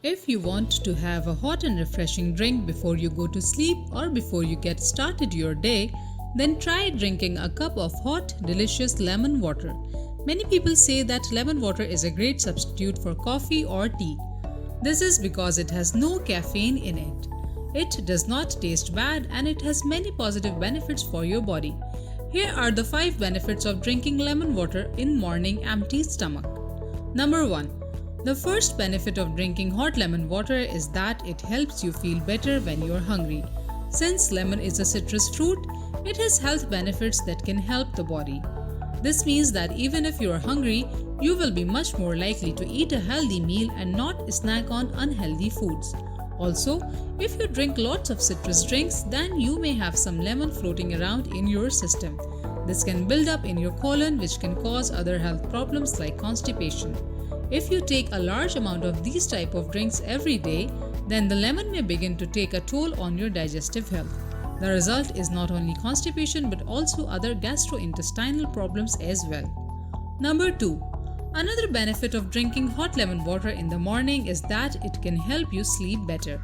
If you want to have a hot and refreshing drink before you go to sleep or before you get started your day, then try drinking a cup of hot, delicious lemon water. Many people say that lemon water is a great substitute for coffee or tea. This is because it has no caffeine in it. It does not taste bad and it has many positive benefits for your body. Here are the 5 benefits of drinking lemon water in morning empty stomach. Number 1. The first benefit of drinking hot lemon water is that it helps you feel better when you're hungry. Since lemon is a citrus fruit, it has health benefits that can help the body. This means that even if you're hungry, you will be much more likely to eat a healthy meal and not snack on unhealthy foods. Also, if you drink lots of citrus drinks, then you may have some lemon floating around in your system. This can build up in your colon, which can cause other health problems like constipation. If you take a large amount of these type of drinks every day, then the lemon may begin to take a toll on your digestive health. The result is not only constipation but also other gastrointestinal problems as well. Number 2. Another benefit of drinking hot lemon water in the morning is that it can help you sleep better.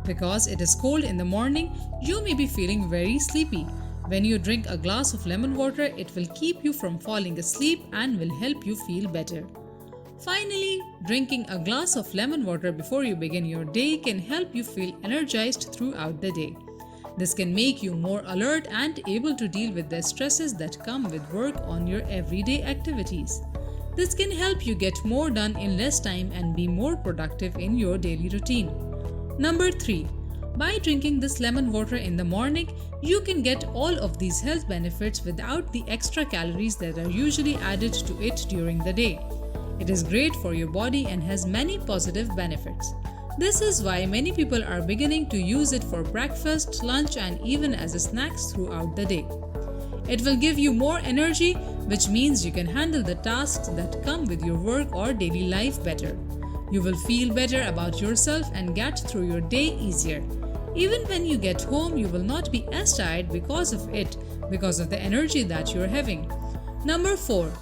Because it is cold in the morning, you may be feeling very sleepy. When you drink a glass of lemon water, it will keep you from falling asleep and will help you feel better. Finally, drinking a glass of lemon water before you begin your day can help you feel energized throughout the day. This can make you more alert and able to deal with the stresses that come with work on your everyday activities. This can help you get more done in less time and be more productive in your daily routine. Number 3. By drinking this lemon water in the morning, you can get all of these health benefits without the extra calories that are usually added to it during the day. It is great for your body and has many positive benefits. This is why many people are beginning to use it for breakfast, lunch, and even as a snacks throughout the day. It will give you more energy, which means you can handle the tasks that come with your work or daily life better. You will feel better about yourself and get through your day easier. Even when you get home, you will not be as tired because of it, because of the energy that you're having. Number 4.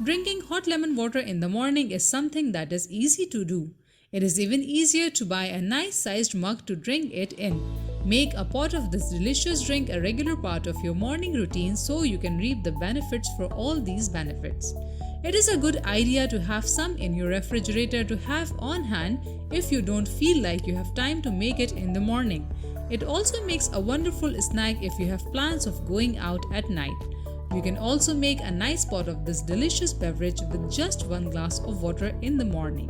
Drinking hot lemon water in the morning is something that is easy to do. It is even easier to buy a nice sized mug to drink it in. Make a pot of this delicious drink a regular part of your morning routine so you can reap the benefits for all these benefits. It is a good idea to have some in your refrigerator to have on hand if you don't feel like you have time to make it in the morning. It also makes a wonderful snack if you have plans of going out at night. You can also make a nice pot of this delicious beverage with just 1 glass of water in the morning.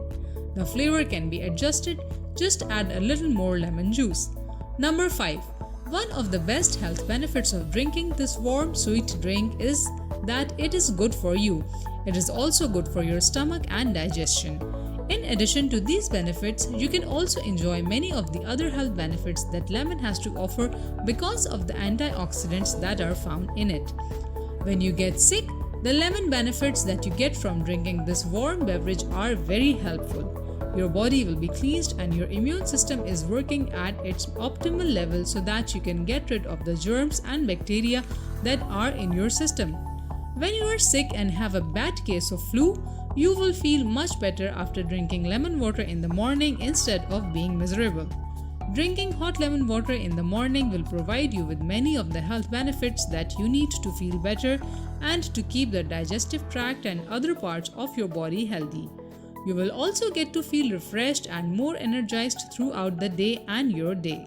The flavor can be adjusted, just add a little more lemon juice. Number 5. One of the best health benefits of drinking this warm, sweet drink is that it is good for you. It is also good for your stomach and digestion. In addition to these benefits, you can also enjoy many of the other health benefits that lemon has to offer because of the antioxidants that are found in it. When you get sick, the lemon benefits that you get from drinking this warm beverage are very helpful. Your body will be cleansed and your immune system is working at its optimal level so that you can get rid of the germs and bacteria that are in your system. When you are sick and have a bad case of flu, you will feel much better after drinking lemon water in the morning instead of being miserable. Drinking hot lemon water in the morning will provide you with many of the health benefits that you need to feel better and to keep the digestive tract and other parts of your body healthy. You will also get to feel refreshed and more energized throughout the day and your day.